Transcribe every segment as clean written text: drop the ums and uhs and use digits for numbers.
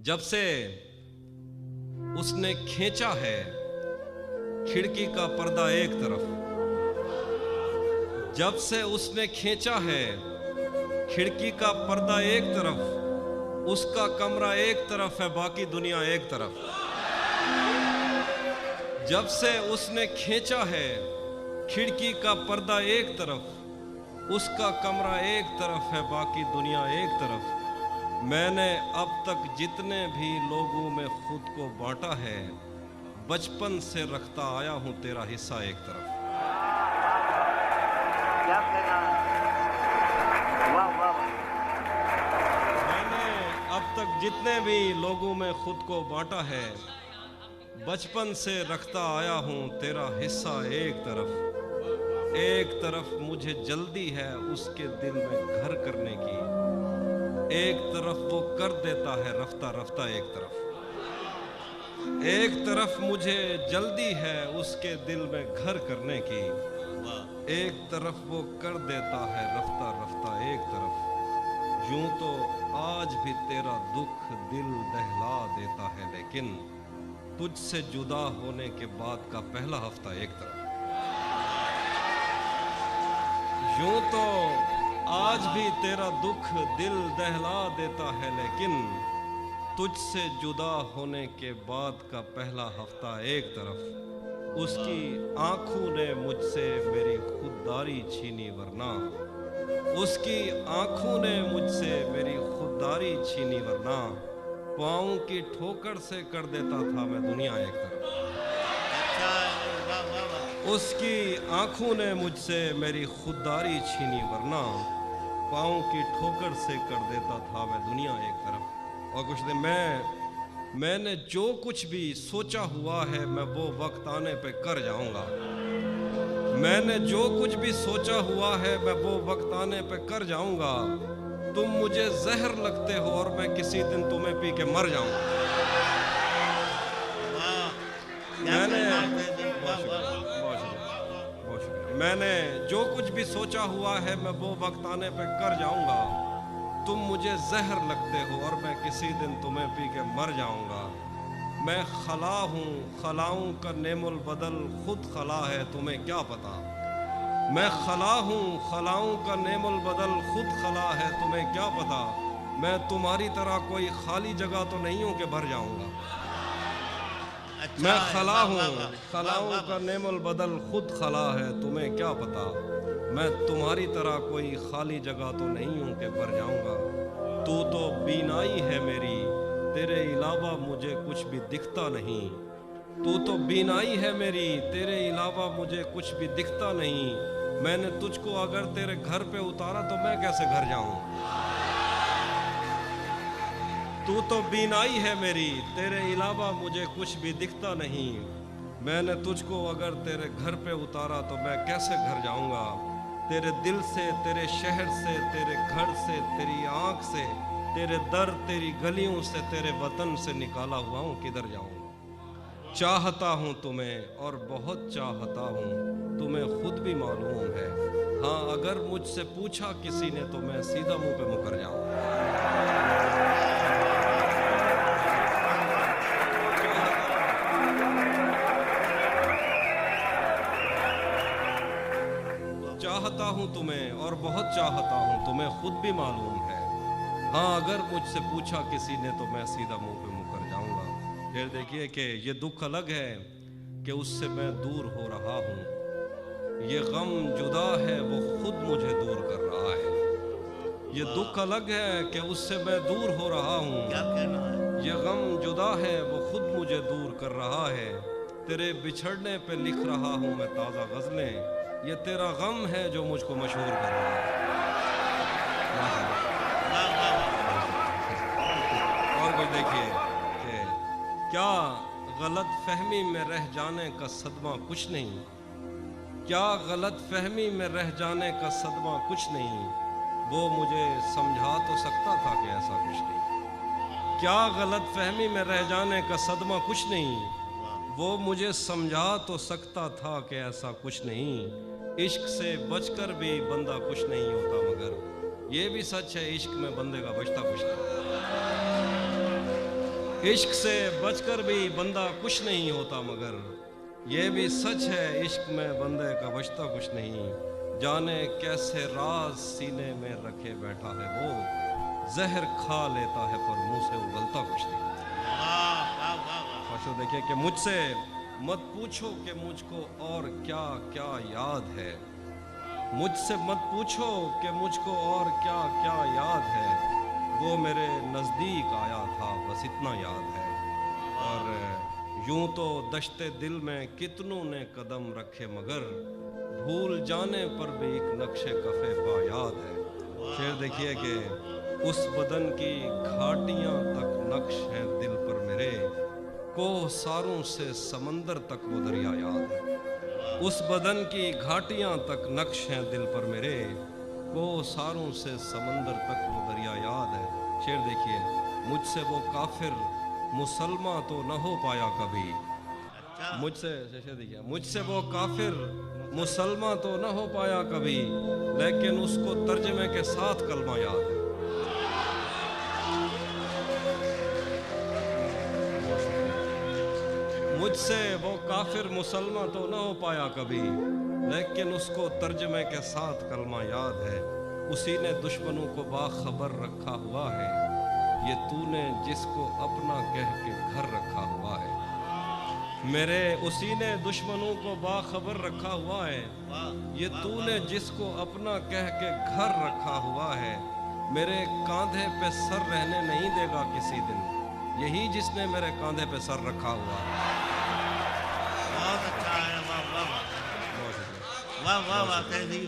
جب سے اس نے کھینچا ہے کھڑکی کا پردہ ایک طرف، جب سے اس نے کھینچا ہے کھڑکی کا پردہ ایک طرف، اس کا کمرہ ایک طرف ہے باقی دنیا ایک طرف۔ جب سے اس نے کھینچا ہے کھڑکی کا پردہ ایک طرف، اس کا کمرہ ایک طرف ہے باقی دنیا ایک طرف۔ میں نے اب تک جتنے بھی لوگوں میں خود کو بانٹا ہے، بچپن سے رکھتا آیا ہوں تیرا حصہ ایک طرف۔ میں نے اب تک جتنے بھی لوگوں میں خود کو بانٹا ہے، بچپن سے رکھتا آیا ہوں تیرا حصہ ایک طرف۔ ایک طرف مجھے جلدی ہے اس کے دل میں گھر کرنے کی، ایک طرف وہ کر دیتا ہے رفتہ رفتہ ایک طرف۔ ایک طرف مجھے جلدی ہے اس کے دل میں گھر کرنے کی، ایک طرف وہ کر دیتا ہے رفتہ رفتہ ایک طرف۔ یوں تو آج بھی تیرا دکھ دل دہلا دیتا ہے، لیکن تجھ سے جدا ہونے کے بعد کا پہلا ہفتہ ایک طرف۔ یوں تو آج بھی تیرا دکھ دل دہلا دیتا ہے، لیکن تجھ سے جدا ہونے کے بعد کا پہلا ہفتہ ایک طرف۔ اس کی آنکھوں نے مجھ سے میری خودداری چھینی، ورنہ اس کی آنکھوں نے مجھ سے میری خودداری چھینی، ورنہ پاؤں کی ٹھوکر سے کر دیتا تھا میں دنیا ایک طرف۔ اس کی آنکھوں نے مجھ سے میری خودداری چھینی، ورنہ پاؤں کی ٹھوکر سے کر دیتا تھا میں دنیا ایک طرف۔ اور کچھ دن میں نے جو کچھ بھی سوچا ہوا ہے میں وہ وقت آنے پہ کر جاؤں گا۔ میں نے جو کچھ بھی سوچا ہوا ہے میں وہ وقت آنے پہ کر جاؤں گا۔ تم مجھے زہر لگتے ہو اور میں کسی دن تمہیں پی کے مر جاؤں گا۔ میں نے جو کچھ بھی سوچا ہوا ہے میں وہ وقت آنے پہ کر جاؤں گا۔ تم مجھے زہر لگتے ہو اور میں کسی دن تمہیں پی کے مر جاؤں گا۔ میں خلا ہوں، خلاؤں کا نعم البدل خود خلا ہے، تمہیں کیا پتا۔ میں خلا ہوں، خلاؤں کا نعم البدل خود خلا ہے، تمہیں کیا پتا۔ میں تمہاری طرح کوئی خالی جگہ تو نہیں ہوں کہ بھر جاؤں گا۔ میں خلا ہوں، خلاؤں کا نعم البدل خود خلا ہے، تمہیں کیا پتا۔ میں تمہاری طرح کوئی خالی جگہ تو نہیں ہوں کہ بھر جاؤں گا۔ تو بینائی ہے میری، تیرے علاوہ مجھے کچھ بھی دکھتا نہیں۔ تو بینائی ہے میری، تیرے علاوہ مجھے کچھ بھی دکھتا نہیں۔ میں نے تجھ کو اگر تیرے گھر پہ اتارا تو میں کیسے گھر جاؤں۔ تو بینائی ہے میری، تیرے علاوہ مجھے کچھ بھی دکھتا نہیں۔ میں نے تجھ کو اگر تیرے گھر پہ اتارا تو میں کیسے گھر جاؤں گا۔ تیرے دل سے، تیرے شہر سے، تیرے گھر سے، تیری آنکھ سے، تیرے در، تیری گلیوں سے، تیرے وطن سے نکالا ہوا ہوں، کدھر جاؤں گا۔ چاہتا ہوں تمہیں اور بہت چاہتا ہوں، تمہیں خود بھی معلوم ہے۔ ہاں اگر مجھ سے پوچھا کسی نے تو میں سیدھا منہ پہ مکر جاؤں گا۔ چاہتا ہوں تمہیں اور بہت چاہتا ہوں، تمہیں خود بھی معلوم ہے۔ ہاں اگر مجھ سے پوچھا کسی نے تو میں سیدھا منہ پہ مکر جاؤں گا۔ پھر دیکھیے کہ یہ دکھ الگ ہے کہ اس سے میں دور ہو رہا ہوں، یہ غم جدا ہے وہ خود مجھے دور کر رہا ہے۔ یہ دکھ الگ ہے کہ اس سے میں دور ہو رہا ہوں، یہ غم جدا ہے وہ خود مجھے دور کر رہا ہے۔ تیرے بچھڑنے پہ لکھ رہا ہوں میں تازہ غزلیں، یہ تیرا غم ہے جو مجھ کو مشہور کر رہا ہے۔ اور کوئی دیکھیے کہ کیا غلط فہمی میں رہ جانے کا صدمہ کچھ نہیں، کیا غلط فہمی میں رہ جانے کا صدمہ کچھ نہیں، وہ مجھے سمجھا تو سکتا تھا کہ ایسا کچھ نہیں۔ کیا غلط فہمی میں رہ جانے کا صدمہ کچھ نہیں، وہ مجھے سمجھا تو سکتا تھا کہ ایسا کچھ نہیں۔ عشق سے بچ کر بھی بندہ کچھ نہیں ہوتا، مگر یہ بھی سچ ہے عشق میں بندے کا بچتا کچھ نہیں۔ इश्क से बचकर भी बंदा कुछ नहीं होता, मगर ये भी सच है इश्क में बंदे का बचता कुछ नहीं। जाने कैसे राज सीने में रखे बैठा है वो, जहर खा लेता है पर मुंह से उगलता कुछ नहीं। तो देखिए कि मुझसे मत पूछो कि मुझको और क्या क्या याद है, मुझसे मत पूछो कि मुझको और क्या क्या याद है, वो मेरे नज़दीक आया था बस इतना याद है। और यूं तो दश्ते दिल में कितनों ने कदम रखे, मगर भूल जाने पर भी एक नक्शे कफे पा याद है। शेर देखिए कि उस बदन की घाटियां तक नक्श हैं दिल पर मेरे, कोह सारों से समंदर तक वो दरिया याद है। उस बदन की घाटियां तक नक्श हैं दिल पर मेरे, कोह सारों से समंदर तक वो दरिया याद है। शेर देखिए, मुझसे वो काफिर मुसलमान तो न हो पाया कभी, मुझसे वो काफिर मुसलमान तो न हो पाया कभी, लेकिन उसको तर्जमे के साथ कलमा याद है। मुझसे वो काफिर मुसलमान तो न हो पाया कभी, लेकिन उसको तर्जमे के साथ कलमा याद है। उसी ने दुश्मनों को बाखबर रखा हुआ है, ये तूने जिसको अपना कह के घर रखा हुआ है। मेरे उसी ने दुश्मनों को बाखबर रखा हुआ है, ये तूने जिसको अपना कह के घर रखा हुआ है। मेरे कांधे पे सर रहने नहीं देगा किसी दिन, यही जिसने मेरे कांधे पे सर रखा हुआ है।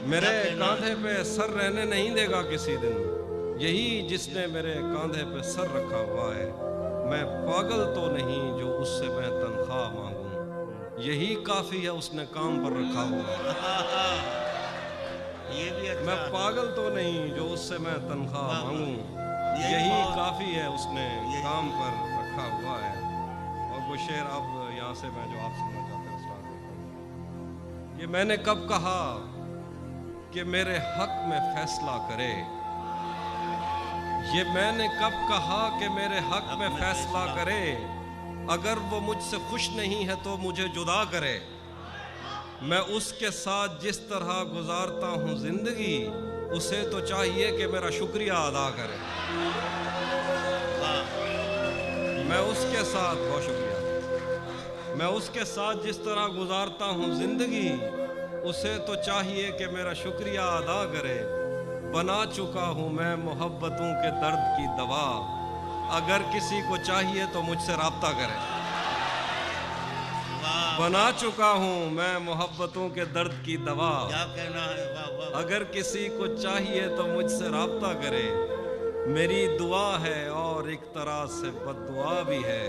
मेरे कांधे पे सर रहने नहीं देगा किसी दिन, यही जिसने मेरे कांधे पे सर रखा हुआ है। मैं पागल तो नहीं जो उससे मैं तनख्वाह मांगूं, यही काफी है उसने काम पर रखा हुआ है। ये भी अच्छा। मैं पागल तो नहीं जो उससे मैं तनख्वाह मांगूं, यही काफी है उसने काम पर रखा हुआ है। और वो शेर अब यहाँ से मैं जो आप सुनना चाहते हैं स्टार्ट करता हूँ। ये मैंने कब कहा कि मेरे हक में फैसला करे, ये मैंने कब कहा कि मेरे हक में फैसला करे। अगर वो मुझसे खुश नहीं है तो मुझे जुदा करे, मैं उसके साथ जिस तरह गुजारता हूँ जिंदगी, उसे तो चाहिए कि मेरा शुक्रिया अदा करे। मैं उसके साथ, बहुत शुक्रिया, मैं उसके साथ जिस तरह गुजारता हूँ जिंदगी, उसे तो चाहिए कि मेरा शुक्रिया अदा करे। बना चुका हूँ मैं मोहब्बतों के दर्द की दवा, अगर किसी को चाहिए तो मुझसे राब्ता करे। बना चुका हूँ मैं मोहब्बतों के दर्द की दवा, क्या कहना है, वाह वाह। अगर किसी को चाहिए तो मुझसे राब्ता करे। मेरी दुआ है और एक तरह से बद्दुआ भी है,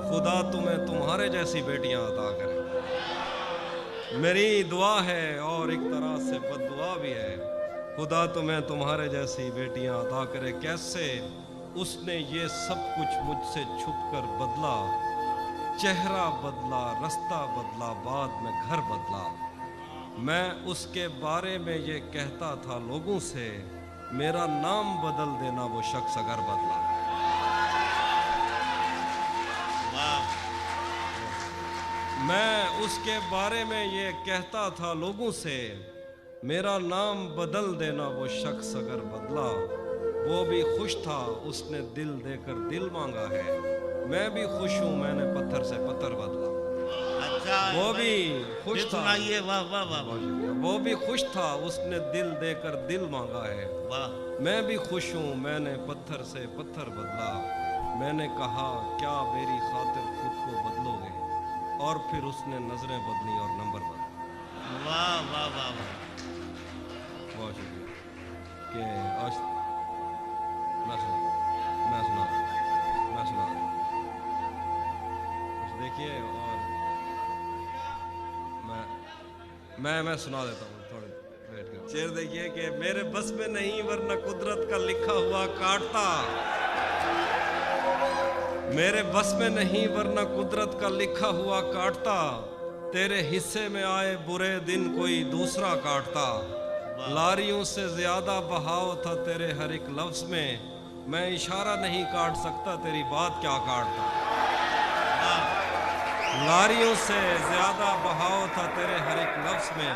खुदा तुम्हें तुम्हारे जैसी बेटियां अता करे। मेरी दुआ है और एक तरह से बद्दुआ भी है, खुदा तुम्हें तुम्हारे जैसी बेटियां अता करे। कैसे उसने ये सब कुछ मुझसे छुपकर बदला, चेहरा बदला, रास्ता बदला, बाद में घर बदला। मैं उसके बारे में ये कहता था लोगों से, मेरा नाम बदल देना वो शख्स अगर बदला। मैं उसके बारे में ये कहता था लोगों से, मेरा नाम बदल देना वो शख्स अगर बदला। वो भी खुश था उसने दिल देकर दिल मांगा है, मैं भी खुश हूँ मैंने पत्थर से पत्थर बदला। अच्छा, वो भी खुश था, सुनाइए, वाह वाह वाह वाह। वो भी खुश था उसने दिल देकर दिल मांगा है, वाह। मैं भी खुश हूँ मैंने पत्थर से पत्थर बदला। मैंने कहा क्या मेरी खातिर खुद को बदलोगे, और फिर उसने नजरें बदली और नंबर बदला। वाह वाह वाह वाह। बहुत शुक्रिया कि आज मैं सुना देखिए। और मैं सुना देता हूँ, थोड़ी वेट कर। शेर देखिए कि मेरे बस में नहीं वरना कुदरत का लिखा हुआ काटता, मेरे बस में नहीं वरना कुदरत का लिखा हुआ काटता। तेरे हिस्से में आए बुरे दिन कोई दूसरा काटता। लारियों से ज्यादा बहाव था तेरे हर एक लफ्ज में, मैं इशारा नहीं काट सकता, तेरी बात क्या काटता। वाह लारियों से ज्यादा बहाव था तेरे हर एक लफ्ज में,